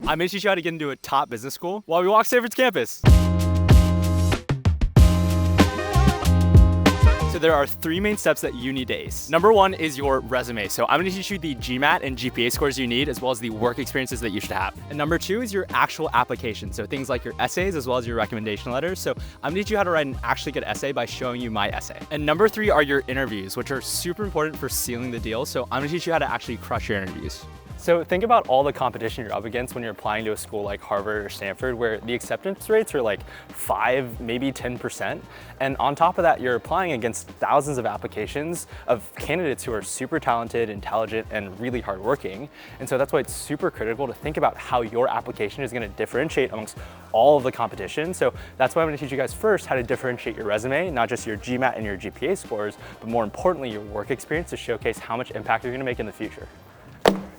I'm gonna teach you how to get into a top business school while we walk Stanford's campus. So there are 3 main steps that you need to ace. Number 1 is your resume. So I'm gonna teach you the GMAT and GPA scores you need, as well as the work experiences that you should have. And number 2 is your actual application. So things like your essays, as well as your recommendation letters. So I'm gonna teach you how to write an actually good essay by showing you my essay. And number 3 are your interviews, which are super important for sealing the deal. So I'm gonna teach you how to actually crush your interviews. So think about all the competition you're up against when you're applying to a school like Harvard or Stanford, where the acceptance rates are like 5, maybe 10%. And on top of that, you're applying against thousands of applications of candidates who are super talented, intelligent, and really hardworking. And so that's why it's super critical to think about how your application is gonna differentiate amongst all of the competition. So that's why I'm gonna teach you guys first how to differentiate your resume, not just your GMAT and your GPA scores, but more importantly, your work experience to showcase how much impact you're gonna make in the future.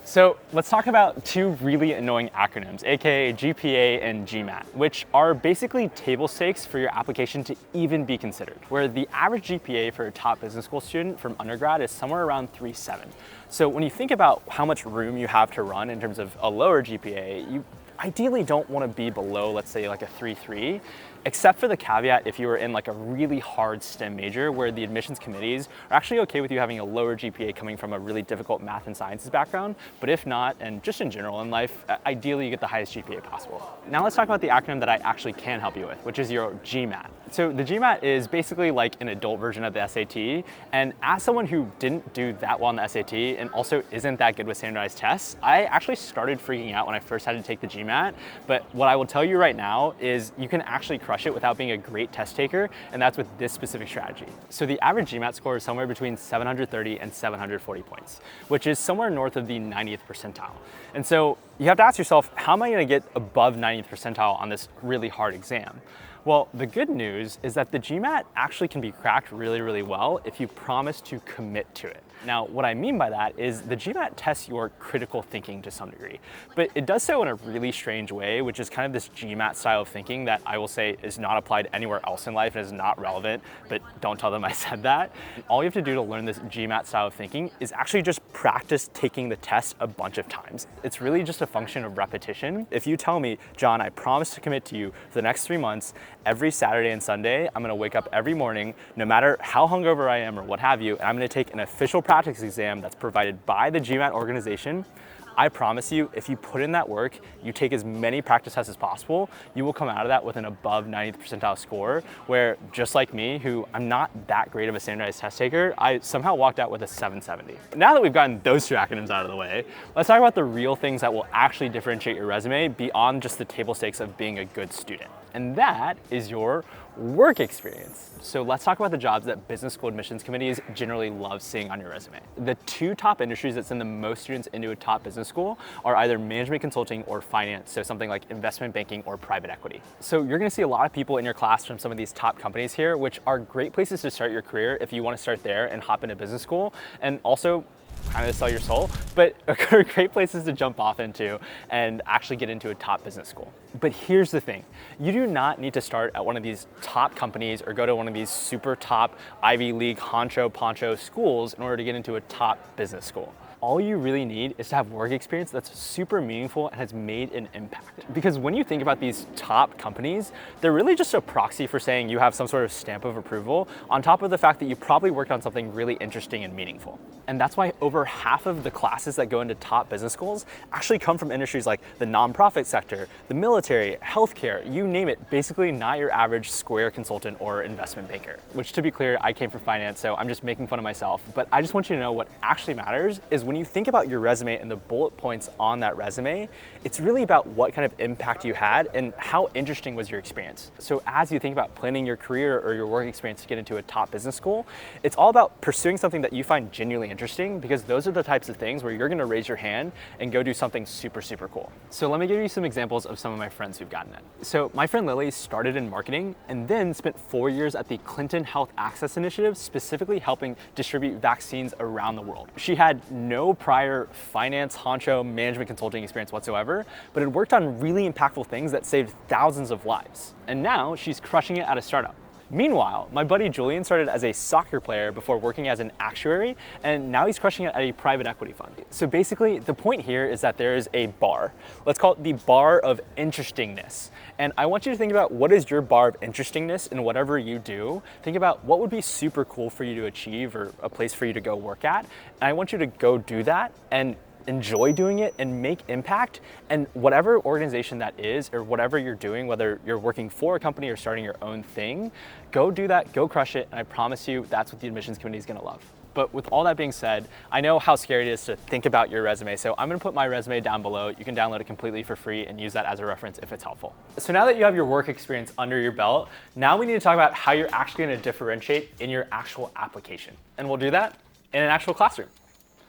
So let's talk about 2 really annoying acronyms, aka GPA and GMAT, which are basically table stakes for your application to even be considered, where the average GPA for a top business school student from undergrad is somewhere around 3.7. So when you think about how much room you have to run in terms of a lower GPA, you ideally don't want to be below, let's say, like a 3.3, except for the caveat if you were in like a really hard STEM major where the admissions committees are actually okay with you having a lower GPA coming from a really difficult math and sciences background. But if not, and just in general in life, ideally you get the highest GPA possible. Now let's talk about the acronym that I actually can help you with, which is your GMAT. So the GMAT is basically like an adult version of the SAT. And as someone who didn't do that well on the SAT and also isn't that good with standardized tests, I actually started freaking out when I first had to take the GMAT. But what I will tell you right now is you can actually crush it without being a great test taker, and that's with this specific strategy. So the average GMAT score is somewhere between 730 and 740 points, which is somewhere north of the 90th percentile. And so you have to ask yourself, how am I gonna get above 90th percentile on this really hard exam? Well, the good news is that the GMAT actually can be cracked really, really well if you promise to commit to it. Now, what I mean by that is the GMAT tests your critical thinking to some degree, but it does so in a really strange way, which is kind of this GMAT style of thinking that I will say is not applied anywhere else in life and is not relevant, but don't tell them I said that. All you have to do to learn this GMAT style of thinking is actually just practice taking the test a bunch of times. It's really just a function of repetition. If you tell me, John, I promise to commit to you for the next 3 months, every Saturday and Sunday, I'm gonna wake up every morning, no matter how hungover I am or what have you, and I'm gonna take an official practice exam that's provided by the GMAT organization. I promise you, if you put in that work, you take as many practice tests as possible, you will come out of that with an above 90th percentile score, where just like me, who I'm not that great of a standardized test taker, I somehow walked out with a 770. Now that we've gotten those 2 acronyms out of the way, let's talk about the real things that will actually differentiate your resume beyond just the table stakes of being a good student. And that is your work experience. So let's talk about the jobs that business school admissions committees generally love seeing on your resume. The 2 top industries that send the most students into a top business school are either management consulting or finance, so something like investment banking or private equity. So you're gonna see a lot of people in your class from some of these top companies here, which are great places to start your career if you wanna start there and hop into business school, and also kind of sell your soul, but are great places to jump off into and actually get into a top business school. But here's the thing, you do not need to start at one of these top companies or go to one of these super top Ivy League honcho schools in order to get into a top business school. All you really need is to have work experience that's super meaningful and has made an impact. Because when you think about these top companies, they're really just a proxy for saying you have some sort of stamp of approval on top of the fact that you probably worked on something really interesting and meaningful. And that's why over half of the classes that go into top business schools actually come from industries like the nonprofit sector, the military, healthcare, you name it, basically not your average Square consultant or investment banker. Which, to be clear, I came from finance, so I'm just making fun of myself. But I just want you to know what actually matters is when you think about your resume and the bullet points on that resume, it's really about what kind of impact you had and how interesting was your experience. So as you think about planning your career or your work experience to get into a top business school, it's all about pursuing something that you find genuinely interesting, because those are the types of things where you're gonna raise your hand and go do something super, super cool. So let me give you some examples of some of my friends who've gotten it. So my friend Lily started in marketing and then spent 4 years at the Clinton Health Access Initiative, specifically helping distribute vaccines around the world. She had no prior finance, honcho, management consulting experience whatsoever, but had worked on really impactful things that saved thousands of lives. And now she's crushing it at a startup. Meanwhile, my buddy Julian started as a soccer player before working as an actuary, and now he's crushing it at a private equity fund. So basically, the point here is that there is a bar. Let's call it the bar of interestingness. And I want you to think about what is your bar of interestingness in whatever you do. Think about what would be super cool for you to achieve or a place for you to go work at. And I want you to go do that and enjoy doing it and make impact. And whatever organization that is, or whatever you're doing, whether you're working for a company or starting your own thing, go do that, go crush it. And I promise you, that's what the admissions committee is gonna love. But with all that being said, I know how scary it is to think about your resume. So I'm gonna put my resume down below. You can download it completely for free and use that as a reference if it's helpful. So now that you have your work experience under your belt, now we need to talk about how you're actually gonna differentiate in your actual application. And we'll do that in an actual classroom.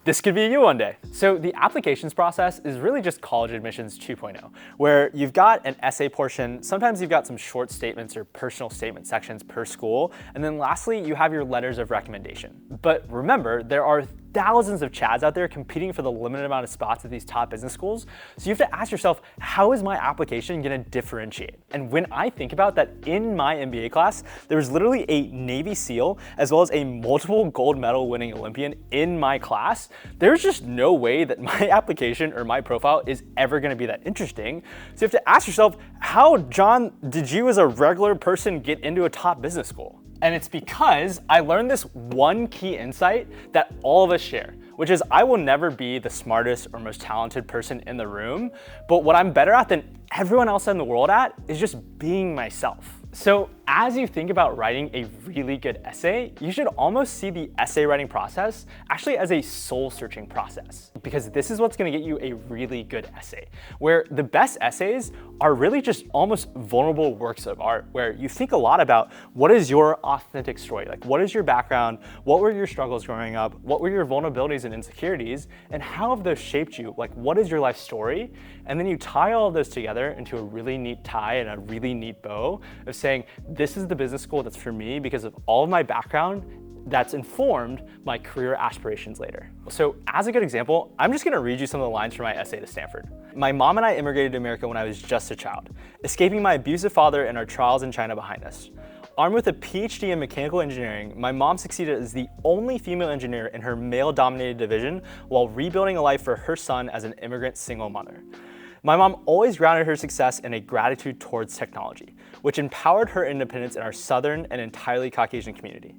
This could be you one day. So the applications process is really just college admissions 2.0, where you've got an essay portion, sometimes you've got some short statements or personal statement sections per school, and then lastly, you have your letters of recommendation. But remember, there are thousands of Chads out there competing for the limited amount of spots at these top business schools. So you have to ask yourself, how is my application gonna differentiate? And when I think about that, in my MBA class, there was literally a Navy SEAL as well as a multiple gold medal winning Olympian in my class. There's just no way that my application or my profile is ever gonna be that interesting. So you have to ask yourself, how, John, did you as a regular person get into a top business school? And it's because I learned this one key insight that all of us share, which is I will never be the smartest or most talented person in the room, but what I'm better at than everyone else in the world at is just being myself. So as you think about writing a really good essay, you should almost see the essay writing process actually as a soul-searching process, because this is what's gonna get you a really good essay, where the best essays are really just almost vulnerable works of art, where you think a lot about what is your authentic story, like what is your background, what were your struggles growing up, what were your vulnerabilities and insecurities, and how have those shaped you, like what is your life story, and then you tie all of those together into a really neat tie and a really neat bow of saying, this is the business school that's for me because of all of my background that's informed my career aspirations later. So as a good example, I'm just gonna read you some of the lines from my essay to Stanford. My mom and I immigrated to America when I was just a child, escaping my abusive father and our trials in China behind us. Armed with a PhD in mechanical engineering, my mom succeeded as the only female engineer in her male-dominated division while rebuilding a life for her son as an immigrant single mother. My mom always grounded her success in a gratitude towards technology, which empowered her independence in our Southern and entirely Caucasian community.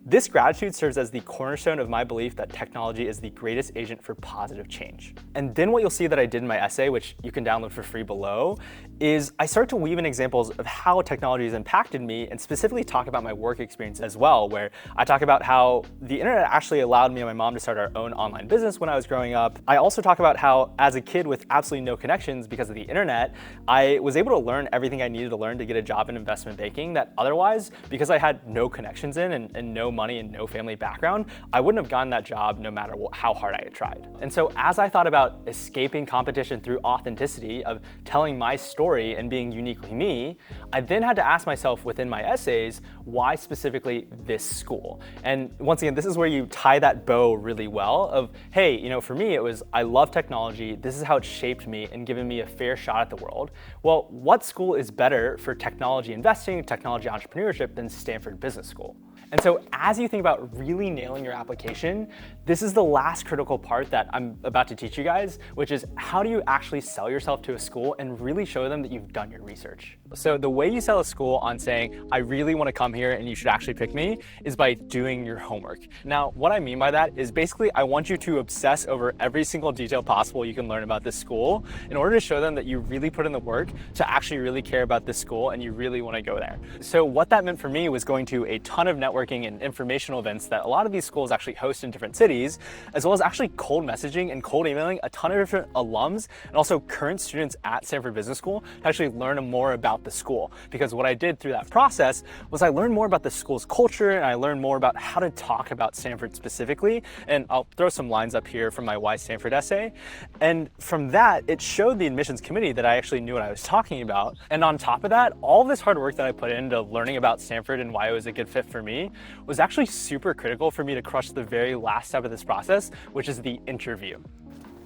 This gratitude serves as the cornerstone of my belief that technology is the greatest agent for positive change. And then what you'll see that I did in my essay, which you can download for free below, is I start to weave in examples of how technology has impacted me and specifically talk about my work experience as well, where I talk about how the internet actually allowed me and my mom to start our own online business when I was growing up. I also talk about how as a kid with absolutely no connections because of the internet, I was able to learn everything I needed to learn to get a job in investment banking that otherwise, because I had no connections in and no money and no family background, I wouldn't have gotten that job no matter how hard I had tried. And so as I thought about escaping competition through authenticity of telling my story and being uniquely me, I then had to ask myself within my essays, why specifically this school? And once again, this is where you tie that bow really well of, hey, you know, for me, it was, I love technology. This is how it shaped me and given me a fair shot at the world. Well, what school is better for technology investing, technology entrepreneurship than Stanford Business School? And so as you think about really nailing your application, this is the last critical part that I'm about to teach you guys, which is how do you actually sell yourself to a school and really show them that you've done your research. So the way you sell a school on saying, I really want to come here and you should actually pick me, is by doing your homework. Now, what I mean by that is basically I want you to obsess over every single detail possible you can learn about this school in order to show them that you really put in the work to actually really care about this school and you really want to go there. So what that meant for me was going to a ton of networking and informational events that a lot of these schools actually host in different cities, as well as actually cold messaging and cold emailing a ton of different alums and also current students at Stanford Business School to actually learn more about the school. Because what I did through that process was I learned more about the school's culture and I learned more about how to talk about Stanford specifically. And I'll throw some lines up here from my Why Stanford essay. And from that, it showed the admissions committee that I actually knew what I was talking about. And on top of that, all this hard work that I put into learning about Stanford and why it was a good fit for me was actually super critical for me to crush the very last step of this process, which is the interview.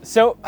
So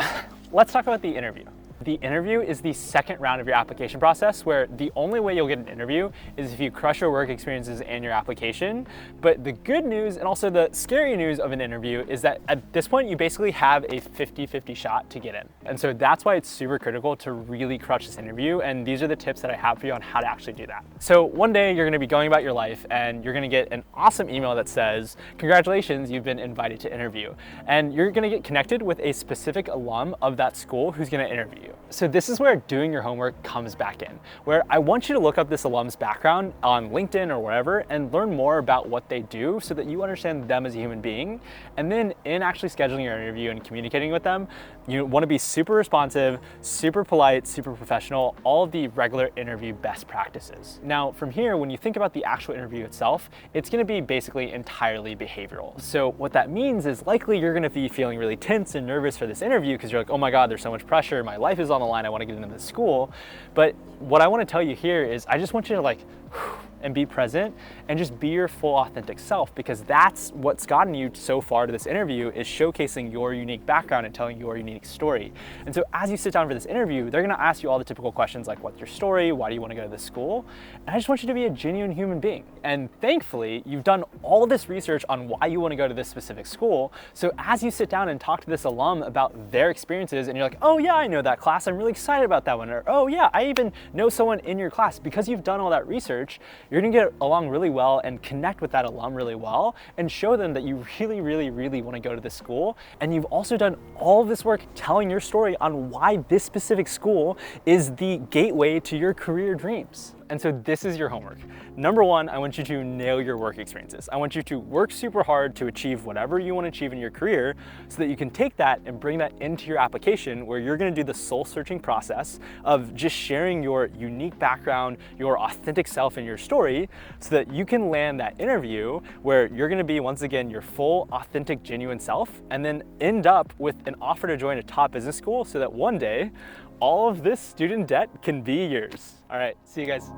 let's talk about the interview. The interview is the second round of your application process, where the only way you'll get an interview is if you crush your work experiences and your application. But the good news and also the scary news of an interview is that at this point, you basically have a 50-50 shot to get in. And so that's why it's super critical to really crush this interview. And these are the tips that I have for you on how to actually do that. So one day you're gonna be going about your life and you're gonna get an awesome email that says, congratulations, you've been invited to interview. And you're gonna get connected with a specific alum of that school who's gonna interview you. So this is where doing your homework comes back in, where I want you to look up this alum's background on LinkedIn or wherever and learn more about what they do so that you understand them as a human being. And then in actually scheduling your interview and communicating with them, you want to be super responsive, super polite, super professional, all of the regular interview best practices. Now, from here, when you think about the actual interview itself, it's going to be basically entirely behavioral. So what that means is likely you're going to be feeling really tense and nervous for this interview because you're like, oh my God, there's so much pressure. My life is on the line. I want to get into this school. But what I want to tell you here is I just want you to like, and be present and just be your full authentic self, because that's what's gotten you so far to this interview, is showcasing your unique background and telling your unique story. And so as you sit down for this interview, they're gonna ask you all the typical questions like, what's your story? Why do you wanna go to this school? And I just want you to be a genuine human being. And thankfully, you've done all this research on why you wanna go to this specific school. So as you sit down and talk to this alum about their experiences and you're like, oh yeah, I know that class, I'm really excited about that one. Or, oh yeah, I even know someone in your class. Because you've done all that research, you're gonna get along really well and connect with that alum really well and show them that you really, really, really wanna go to this school. And you've also done all of this work telling your story on why this specific school is the gateway to your career dreams. And so this is your homework. Number one, I want you to nail your work experiences. I want you to work super hard to achieve whatever you want to achieve in your career so that you can take that and bring that into your application, where you're going to do the soul searching process of just sharing your unique background, your authentic self and your story, so that you can land that interview where you're going to be, once again, your full, authentic, genuine self, and then end up with an offer to join a top business school so that one day all of this student debt can be yours. All right, see you guys.